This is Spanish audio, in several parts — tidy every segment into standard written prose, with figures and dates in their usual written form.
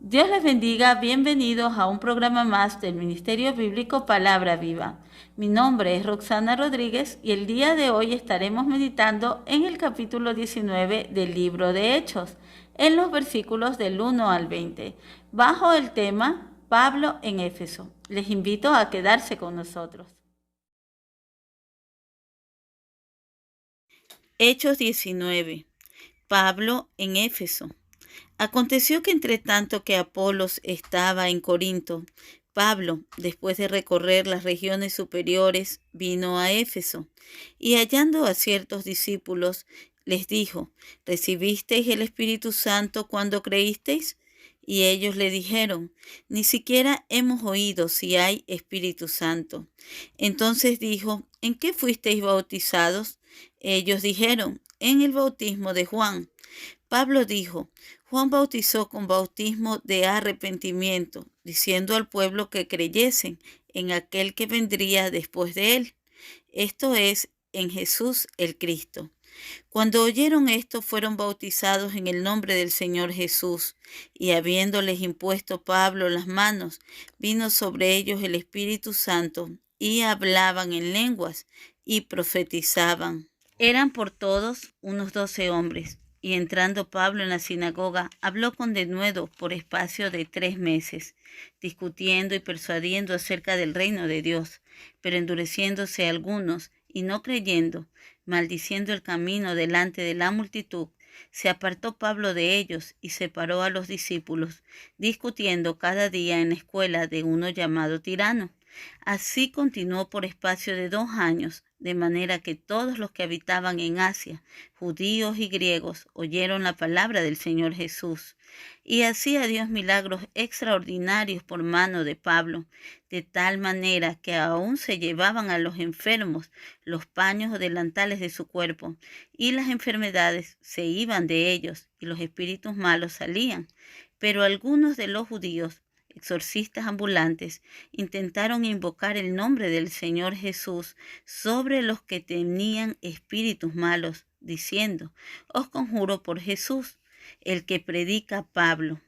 Dios les bendiga, bienvenidos a un programa más del Ministerio Bíblico Palabra Viva. Mi nombre es Roxana Rodríguez y el día de hoy estaremos meditando en el capítulo 19 del libro de Hechos, en los versículos del 1 al 20, bajo el tema Pablo en Éfeso. Les invito a quedarse con nosotros. Hechos 19. Pablo en Éfeso. Aconteció que entre tanto que Apolos estaba en Corinto, Pablo, después de recorrer las regiones superiores, vino a Éfeso, y hallando a ciertos discípulos, les dijo: ¿Recibisteis el Espíritu Santo cuando creísteis? Y ellos le dijeron: Ni siquiera hemos oído si hay Espíritu Santo. Entonces dijo: ¿En qué fuisteis bautizados? Ellos dijeron: En el bautismo de Juan. Pablo dijo: Juan bautizó con bautismo de arrepentimiento, diciendo al pueblo que creyesen en aquel que vendría después de él, esto es, en Jesús el Cristo. Cuando oyeron esto, fueron bautizados en el nombre del Señor Jesús, y habiéndoles impuesto Pablo las manos, vino sobre ellos el Espíritu Santo, y hablaban en lenguas, y profetizaban. Eran por todos unos 12 hombres. Y entrando Pablo en la sinagoga, habló con denuedo por espacio de 3 meses, discutiendo y persuadiendo acerca del reino de Dios, pero endureciéndose algunos y no creyendo, maldiciendo el camino delante de la multitud, se apartó Pablo de ellos y separó a los discípulos, discutiendo cada día en la escuela de uno llamado Tirano. Así continuó por espacio de 2 años, de manera que todos los que habitaban en Asia, judíos y griegos, oyeron la palabra del Señor Jesús. Y hacía Dios milagros extraordinarios por mano de Pablo, de tal manera que aún se llevaban a los enfermos los paños o delantales de su cuerpo, y las enfermedades se iban de ellos, y los espíritus malos salían. Pero algunos de los judíos, exorcistas ambulantes, intentaron invocar el nombre del Señor Jesús sobre los que tenían espíritus malos, diciendo: Os conjuro por Jesús, el que predica Pablo.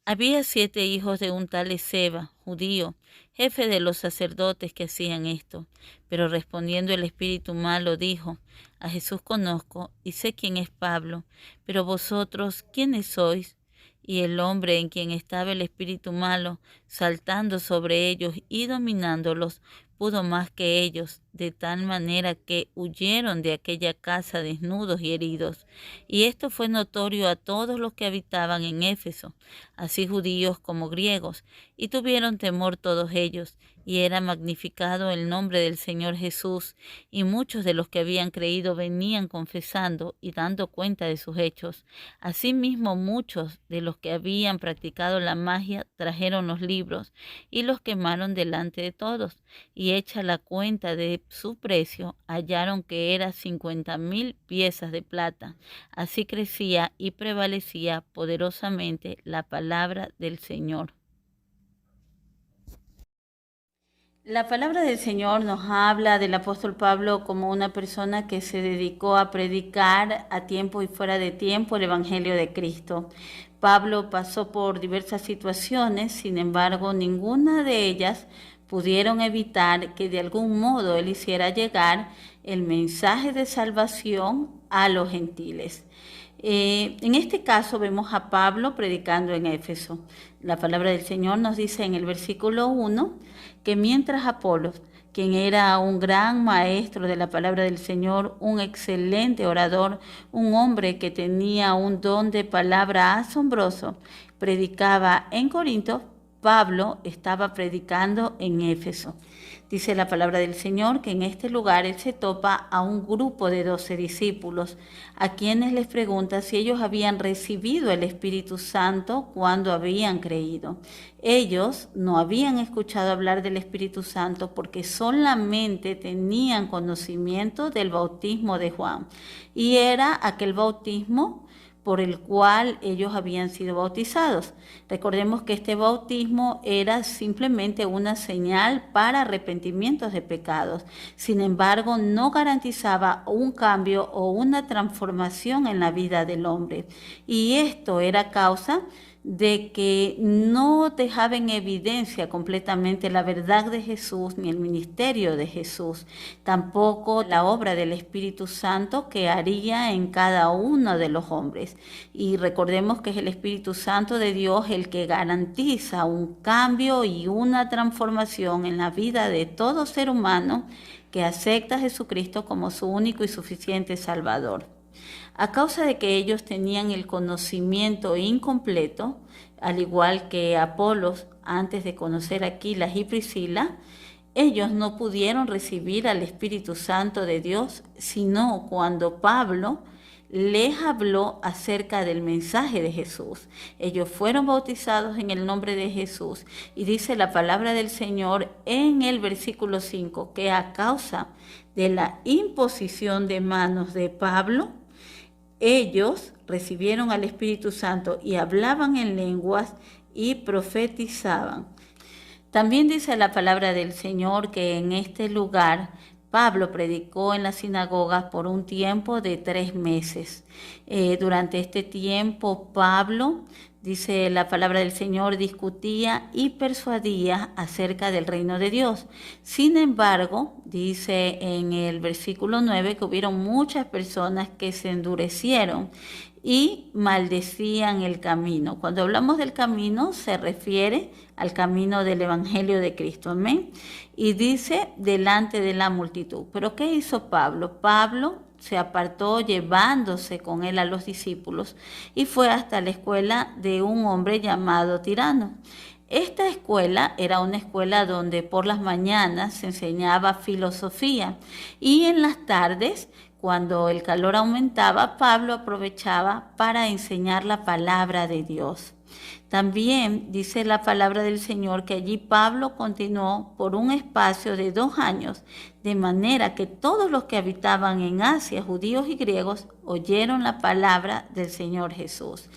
Había 7 hijos de un tal Esceva, judío, jefe de los sacerdotes que hacían esto. Pero respondiendo el espíritu malo dijo: A Jesús conozco y sé quién es Pablo, pero vosotros, ¿quiénes sois? Y el hombre en quien estaba el espíritu malo, saltando sobre ellos y dominándolos, pudo más que ellos, de tal manera que huyeron de aquella casa desnudos y heridos. Y esto fue notorio a todos los que habitaban en Éfeso, así judíos como griegos, y tuvieron temor todos ellos, y era magnificado el nombre del Señor Jesús, y muchos de los que habían creído venían confesando y dando cuenta de sus hechos. Asimismo, muchos de los que habían practicado la magia trajeron los libros y los quemaron delante de todos, y hecha la cuenta de su precio, hallaron que era 50,000 piezas de plata. Así crecía y prevalecía poderosamente la palabra del Señor. La palabra del Señor nos habla del apóstol Pablo como una persona que se dedicó a predicar a tiempo y fuera de tiempo el Evangelio de Cristo. Pablo pasó por diversas situaciones, sin embargo, ninguna de ellas pudieron evitar que de algún modo él hiciera llegar el mensaje de salvación a los gentiles. En este caso vemos a Pablo predicando en Éfeso. La palabra del Señor nos dice en el versículo 1 que mientras Apolos, quien era un gran maestro de la palabra del Señor, un excelente orador, un hombre que tenía un don de palabra asombroso, predicaba en Corinto, Pablo estaba predicando en Éfeso. Dice la palabra del Señor que en este lugar él se topa a un grupo de 12 discípulos, a quienes les pregunta si ellos habían recibido el Espíritu Santo cuando habían creído. Ellos no habían escuchado hablar del Espíritu Santo porque solamente tenían conocimiento del bautismo de Juan, y era aquel bautismo por el cual ellos habían sido bautizados. Recordemos que este bautismo era simplemente una señal para arrepentimientos de pecados. Sin embargo, no garantizaba un cambio o una transformación en la vida del hombre. Y esto era causa de que no dejaba en evidencia completamente la verdad de Jesús ni el ministerio de Jesús, tampoco la obra del Espíritu Santo que haría en cada uno de los hombres. Y recordemos que es el Espíritu Santo de Dios el que garantiza un cambio y una transformación en la vida de todo ser humano que acepta a Jesucristo como su único y suficiente Salvador. A causa de que ellos tenían el conocimiento incompleto, al igual que Apolos antes de conocer a Aquilas y Priscila, ellos no pudieron recibir al Espíritu Santo de Dios, sino cuando Pablo les habló acerca del mensaje de Jesús. Ellos fueron bautizados en el nombre de Jesús y dice la palabra del Señor en el versículo 5 que a causa de la imposición de manos de Pablo, ellos recibieron al Espíritu Santo y hablaban en lenguas y profetizaban. También dice la palabra del Señor que en este lugar Pablo predicó en las sinagogas por un tiempo de 3 meses. Durante este tiempo Pablo, dice la palabra del Señor, discutía y persuadía acerca del reino de Dios. Sin embargo, dice en el versículo 9 que hubieron muchas personas que se endurecieron y maldecían el camino. Cuando hablamos del camino se refiere al camino del Evangelio de Cristo, amén. Y dice delante de la multitud. ¿Pero qué hizo Pablo? Pablo se apartó llevándose con él a los discípulos y fue hasta la escuela de un hombre llamado Tirano. Esta escuela era una escuela donde por las mañanas se enseñaba filosofía y en las tardes, cuando el calor aumentaba, Pablo aprovechaba para enseñar la palabra de Dios. También dice la palabra del Señor que allí Pablo continuó por un espacio de 2 años, de manera que todos los que habitaban en Asia, judíos y griegos, oyeron la palabra del Señor Jesús.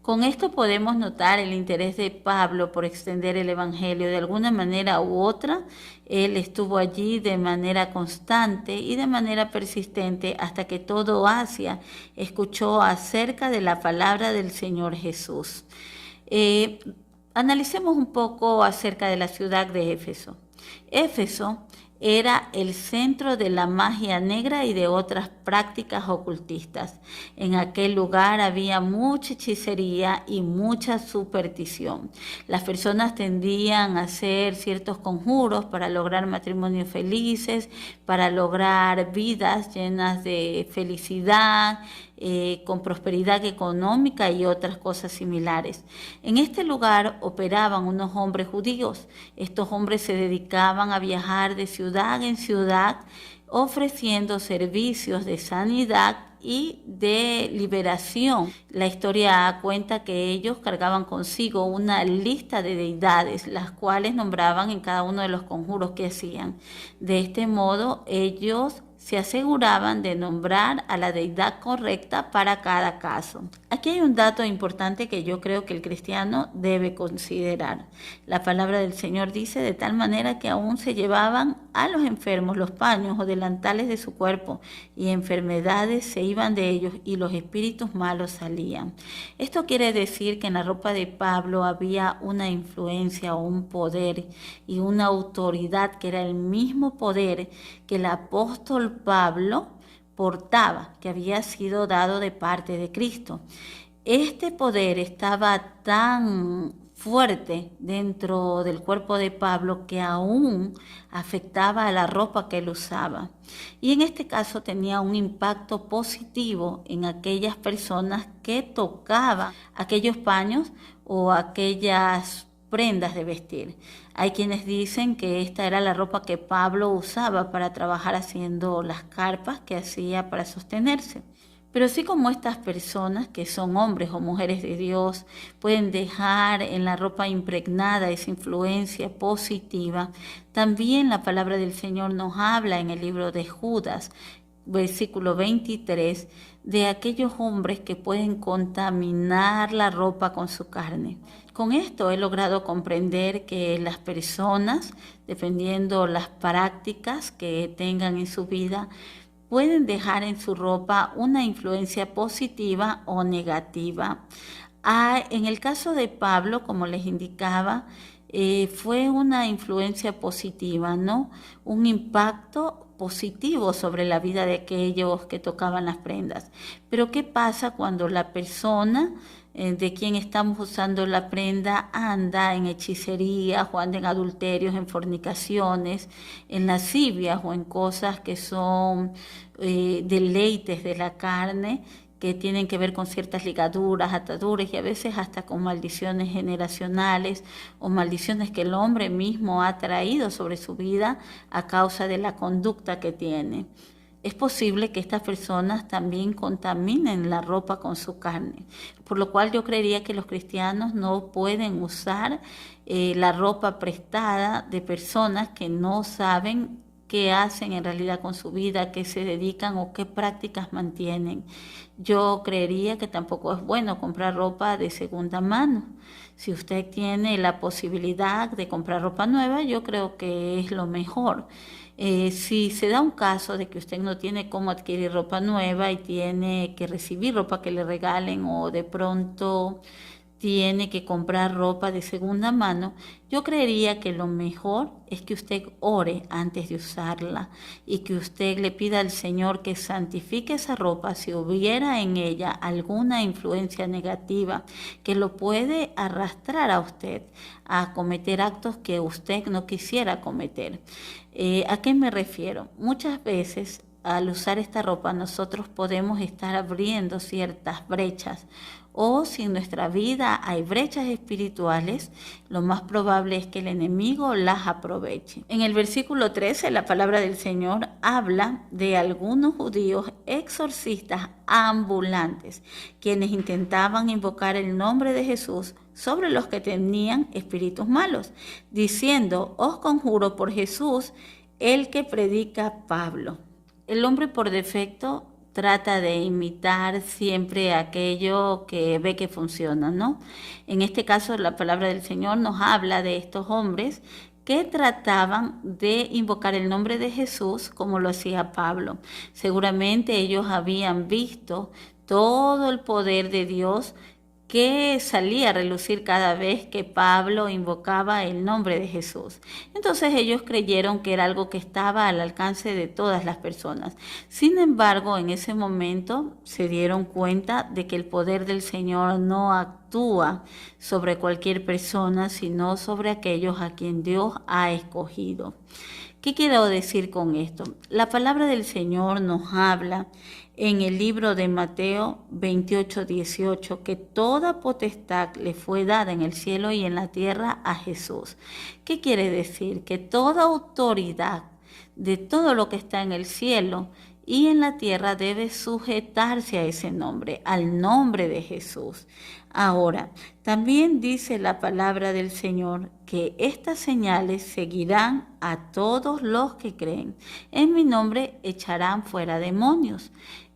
Con esto podemos notar el interés de Pablo por extender el Evangelio de alguna manera u otra. Él estuvo allí de manera constante y de manera persistente hasta que todo Asia escuchó acerca de la palabra del Señor Jesús. Analicemos un poco acerca de la ciudad de Éfeso. Éfeso era el centro de la magia negra y de otras prácticas ocultistas. En aquel lugar había mucha hechicería y mucha superstición. Las personas tendían a hacer ciertos conjuros para lograr matrimonios felices, para lograr vidas llenas de felicidad, con prosperidad económica y otras cosas similares. En este lugar operaban unos hombres judíos. Estos hombres se dedicaban a viajar de ciudad en ciudad ofreciendo servicios de sanidad y de liberación. La historia cuenta que ellos cargaban consigo una lista de deidades, las cuales nombraban en cada uno de los conjuros que hacían. De este modo, ellos se aseguraban de nombrar a la deidad correcta para cada caso. Aquí hay un dato importante que yo creo que el cristiano debe considerar. La palabra del Señor dice de tal manera que aún se llevaban a los enfermos los paños o delantales de su cuerpo y enfermedades se iban de ellos y los espíritus malos salían. Esto quiere decir que en la ropa de Pablo había una influencia o un poder y una autoridad que era el mismo poder que el apóstol Pablo portaba, que había sido dado de parte de Cristo. Este poder estaba tan fuerte dentro del cuerpo de Pablo que aún afectaba a la ropa que él usaba. Y en este caso tenía un impacto positivo en aquellas personas que tocaban aquellos paños o aquellas prendas de vestir. Hay quienes dicen que esta era la ropa que Pablo usaba para trabajar haciendo las carpas que hacía para sostenerse. Pero así como estas personas, que son hombres o mujeres de Dios, pueden dejar en la ropa impregnada esa influencia positiva, también la palabra del Señor nos habla en el libro de Judas, versículo 23, de aquellos hombres que pueden contaminar la ropa con su carne. Con esto he logrado comprender que las personas, dependiendo las prácticas que tengan en su vida, pueden dejar en su ropa una influencia positiva o negativa. En el caso de Pablo, como les indicaba, fue una influencia positiva, ¿no? Un impacto positivo sobre la vida de aquellos que tocaban las prendas. Pero ¿qué pasa cuando la persona de quien estamos usando la prenda anda en hechicería o anda en adulterios, en fornicaciones, en lascivias o en cosas que son deleites de la carne, que tienen que ver con ciertas ligaduras, ataduras y a veces hasta con maldiciones generacionales o maldiciones que el hombre mismo ha traído sobre su vida a causa de la conducta que tiene? Es posible que estas personas también contaminen la ropa con su carne, por lo cual yo creería que los cristianos no pueden usar la ropa prestada de personas que no saben qué hacen en realidad con su vida, qué se dedican o qué prácticas mantienen. Yo creería que tampoco es bueno comprar ropa de segunda mano. Si usted tiene la posibilidad de comprar ropa nueva, yo creo que es lo mejor. Si se da un caso de que usted no tiene cómo adquirir ropa nueva y tiene que recibir ropa que le regalen o de pronto tiene que comprar ropa de segunda mano, yo creería que lo mejor es que usted ore antes de usarla y que usted le pida al Señor que santifique esa ropa si hubiera en ella alguna influencia negativa que lo puede arrastrar a usted a cometer actos que usted no quisiera cometer. ¿A qué me refiero? Muchas veces al usar esta ropa nosotros podemos estar abriendo ciertas brechas, o si en nuestra vida hay brechas espirituales, lo más probable es que el enemigo las aproveche. En el versículo 13, la palabra del Señor habla de algunos judíos exorcistas ambulantes, quienes intentaban invocar el nombre de Jesús sobre los que tenían espíritus malos, diciendo: os conjuro por Jesús, el que predica Pablo. El hombre por defecto trata de imitar siempre aquello que ve que funciona, ¿no? En este caso, la palabra del Señor nos habla de estos hombres que trataban de invocar el nombre de Jesús como lo hacía Pablo. Seguramente ellos habían visto todo el poder de Dios que salía a relucir cada vez que Pablo invocaba el nombre de Jesús. Entonces ellos creyeron que era algo que estaba al alcance de todas las personas. Sin embargo, en ese momento se dieron cuenta de que el poder del Señor no actúa sobre cualquier persona, sino sobre aquellos a quien Dios ha escogido. ¿Qué quiero decir con esto? La palabra del Señor nos habla en el libro de Mateo 28:18, que toda potestad le fue dada en el cielo y en la tierra a Jesús. ¿Qué quiere decir? Que toda autoridad de todo lo que está en el cielo y en la tierra debe sujetarse a ese nombre, al nombre de Jesús. Ahora, también dice la palabra del Señor que estas señales seguirán a todos los que creen. En mi nombre echarán fuera demonios.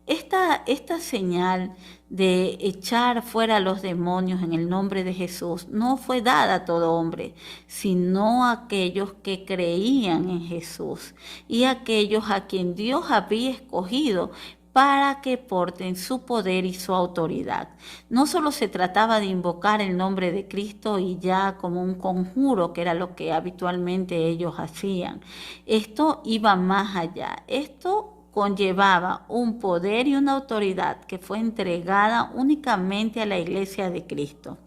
Esta señal de echar fuera a los demonios en el nombre de Jesús no fue dada a todo hombre, sino a aquellos que creían en Jesús y a aquellos a quien Dios había escogido para que porten su poder y su autoridad. No solo se trataba de invocar el nombre de Cristo y ya como un conjuro, que era lo que habitualmente ellos hacían. Esto iba más allá. Esto conllevaba un poder y una autoridad que fue entregada únicamente a la iglesia de Cristo.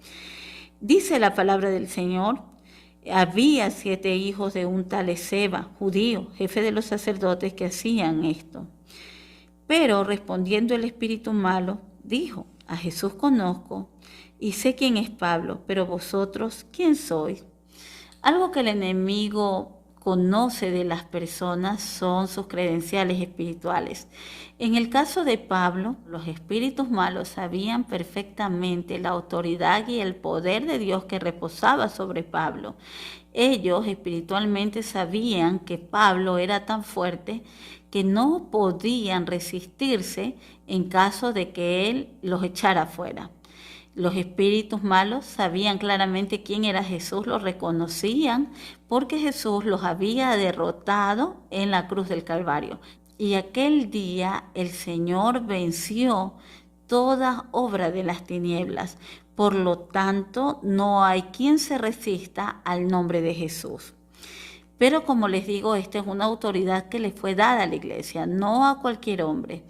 Dice la palabra del Señor: había 7 hijos de un tal Esceva, judío, jefe de los sacerdotes, que hacían esto. Pero respondiendo el espíritu malo, dijo: a Jesús conozco y sé quién es Pablo, pero vosotros, ¿quién sois? Algo que el enemigo conoce de las personas son sus credenciales espirituales. En el caso de Pablo, los espíritus malos sabían perfectamente la autoridad y el poder de Dios que reposaba sobre Pablo. Ellos espiritualmente sabían que Pablo era tan fuerte que no podían resistirse en caso de que él los echara fuera. Los espíritus malos sabían claramente quién era Jesús, lo reconocían porque Jesús los había derrotado en la cruz del Calvario. Y aquel día el Señor venció toda obra de las tinieblas. Por lo tanto, no hay quien se resista al nombre de Jesús. Pero como les digo, esta es una autoridad que le fue dada a la iglesia, no a cualquier hombre.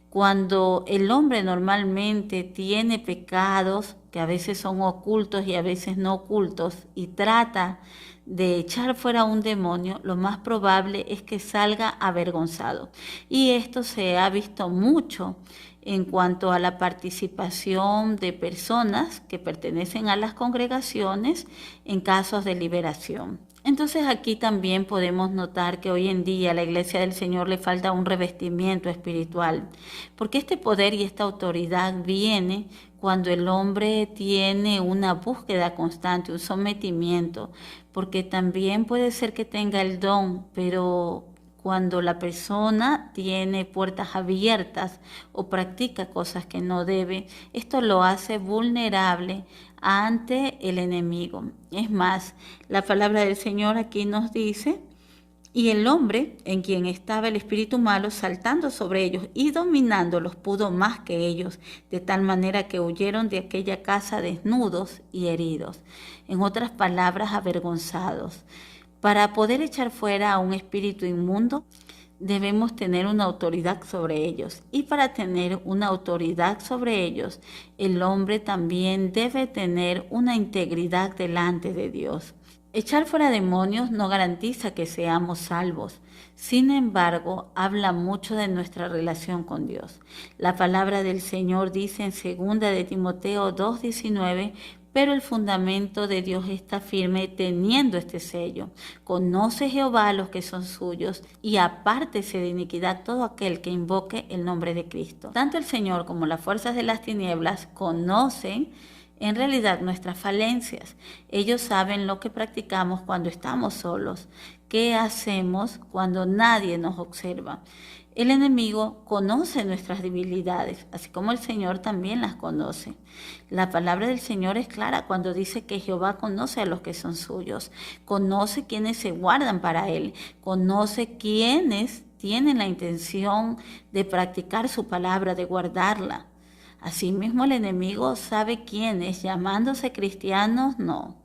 Cuando el hombre normalmente tiene pecados que a veces son ocultos y a veces no ocultos y trata de echar fuera un demonio, lo más probable es que salga avergonzado. Y esto se ha visto mucho en cuanto a la participación de personas que pertenecen a las congregaciones en casos de liberación. Entonces aquí también podemos notar que hoy en día a la Iglesia del Señor le falta un revestimiento espiritual, porque este poder y esta autoridad viene cuando el hombre tiene una búsqueda constante, un sometimiento, porque también puede ser que tenga el don, pero cuando la persona tiene puertas abiertas o practica cosas que no debe, esto lo hace vulnerable ante el enemigo. Es más, la palabra del Señor aquí nos dice: y el hombre en quien estaba el espíritu malo saltando sobre ellos y dominándolos pudo más que ellos, de tal manera que huyeron de aquella casa desnudos y heridos. En otras palabras, avergonzados. Para poder echar fuera a un espíritu inmundo, debemos tener una autoridad sobre ellos. Y para tener una autoridad sobre ellos, el hombre también debe tener una integridad delante de Dios. Echar fuera demonios no garantiza que seamos salvos. Sin embargo, habla mucho de nuestra relación con Dios. La palabra del Señor dice en 2 de Timoteo 2:19: pero el fundamento de Dios está firme teniendo este sello. Conoce Jehová a los que son suyos y apártese de iniquidad todo aquel que invoque el nombre de Cristo. Tanto el Señor como las fuerzas de las tinieblas conocen en realidad nuestras falencias. Ellos saben lo que practicamos cuando estamos solos, qué hacemos cuando nadie nos observa. El enemigo conoce nuestras debilidades, así como el Señor también las conoce. La palabra del Señor es clara cuando dice que Jehová conoce a los que son suyos, conoce quienes se guardan para Él, conoce quienes tienen la intención de practicar su palabra, de guardarla. Asimismo, el enemigo sabe quiénes, llamándose cristianos, no.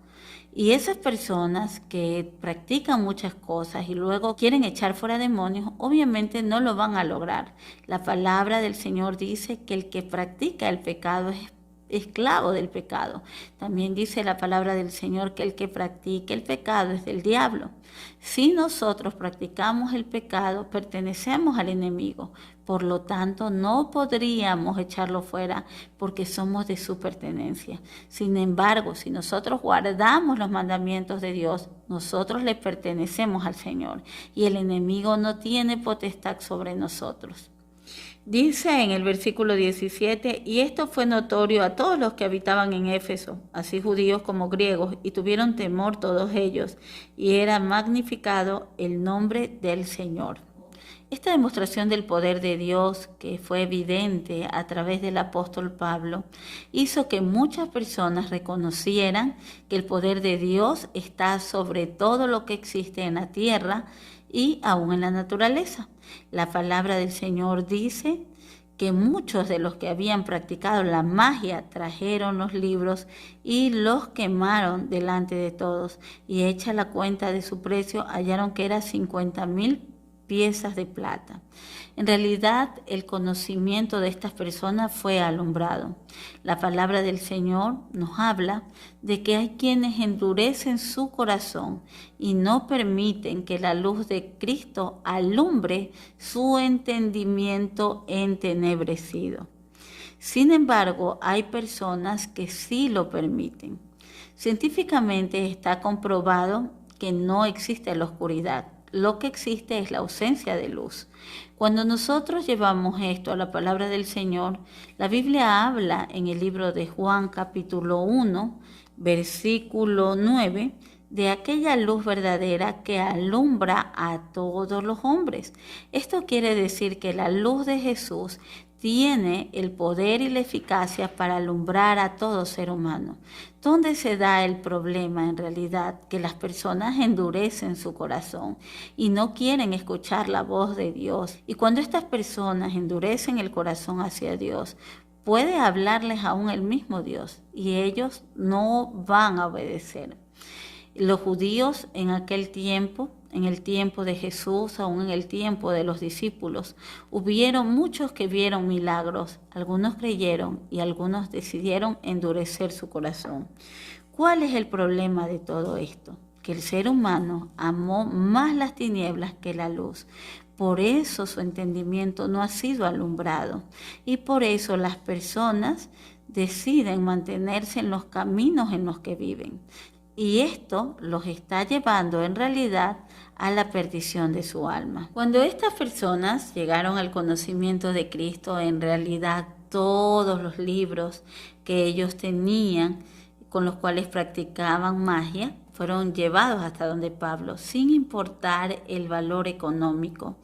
Y esas personas que practican muchas cosas y luego quieren echar fuera demonios, obviamente no lo van a lograr. La palabra del Señor dice que el que practica el pecado es esclavo del pecado. También dice la palabra del Señor que el que practique el pecado es del diablo. Si nosotros practicamos el pecado, pertenecemos al enemigo. Por lo tanto, no podríamos echarlo fuera porque somos de su pertenencia. Sin embargo, si nosotros guardamos los mandamientos de Dios, nosotros le pertenecemos al Señor y el enemigo no tiene potestad sobre nosotros. Dice en el versículo 17: y esto fue notorio a todos los que habitaban en Éfeso, así judíos como griegos, y tuvieron temor todos ellos, y era magnificado el nombre del Señor. Esta demostración del poder de Dios, que fue evidente a través del apóstol Pablo, hizo que muchas personas reconocieran que el poder de Dios está sobre todo lo que existe en la tierra y aún en la naturaleza. La palabra del Señor dice que muchos de los que habían practicado la magia trajeron los libros y los quemaron delante de todos, y hecha la cuenta de su precio hallaron que era 50,000 piezas de plata. En realidad, el conocimiento de estas personas fue alumbrado. La palabra del Señor nos habla de que hay quienes endurecen su corazón y no permiten que la luz de Cristo alumbre su entendimiento entenebrecido. Sin embargo, hay personas que sí lo permiten. Científicamente está comprobado que no existe la oscuridad. Lo que existe es la ausencia de luz. Cuando nosotros llevamos esto a la palabra del Señor, la Biblia habla en el libro de Juan capítulo 1, versículo 9, de aquella luz verdadera que alumbra a todos los hombres. Esto quiere decir que la luz de Jesús tiene el poder y la eficacia para alumbrar a todo ser humano. ¿Dónde se da el problema en realidad? Que las personas endurecen su corazón y no quieren escuchar la voz de Dios. Y cuando estas personas endurecen el corazón hacia Dios, puede hablarles aún el mismo Dios y ellos no van a obedecer. Los judíos en aquel tiempo, en el tiempo de Jesús, aún en el tiempo de los discípulos, hubieron muchos que vieron milagros, algunos creyeron y algunos decidieron endurecer su corazón. ¿Cuál es el problema de todo esto? Que el ser humano amó más las tinieblas que la luz. Por eso su entendimiento no ha sido alumbrado y por eso las personas deciden mantenerse en los caminos en los que viven. Y esto los está llevando en realidad a la perdición de su alma. Cuando estas personas llegaron al conocimiento de Cristo, en realidad todos los libros que ellos tenían, con los cuales practicaban magia, fueron llevados hasta donde Pablo, sin importar el valor económico.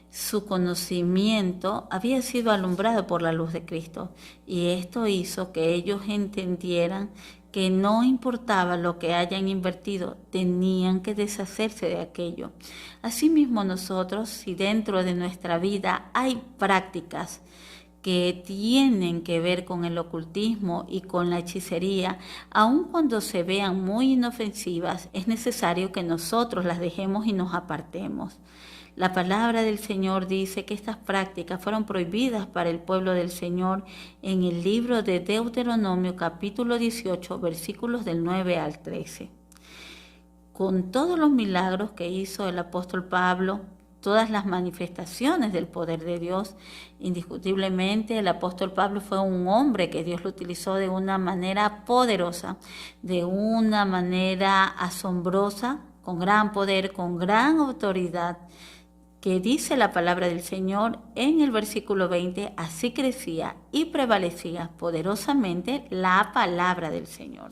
Su conocimiento había sido alumbrado por la luz de Cristo y esto hizo que ellos entendieran que no importaba lo que hayan invertido, tenían que deshacerse de aquello. Asimismo nosotros, si dentro de nuestra vida hay prácticas que tienen que ver con el ocultismo y con la hechicería, aun cuando se vean muy inofensivas, es necesario que nosotros las dejemos y nos apartemos. La palabra del Señor dice que estas prácticas fueron prohibidas para el pueblo del Señor en el libro de Deuteronomio capítulo 18, versículos del 9 al 13. Con todos los milagros que hizo el apóstol Pablo, todas las manifestaciones del poder de Dios, indiscutiblemente el apóstol Pablo fue un hombre que Dios lo utilizó de una manera poderosa, de una manera asombrosa, con gran poder, con gran autoridad, que dice la palabra del Señor en el versículo 20, así crecía y prevalecía poderosamente la palabra del Señor.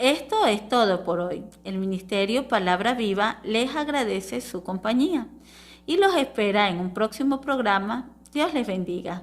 Esto es todo por hoy. El Ministerio Palabra Viva les agradece su compañía y los espera en un próximo programa. Dios les bendiga.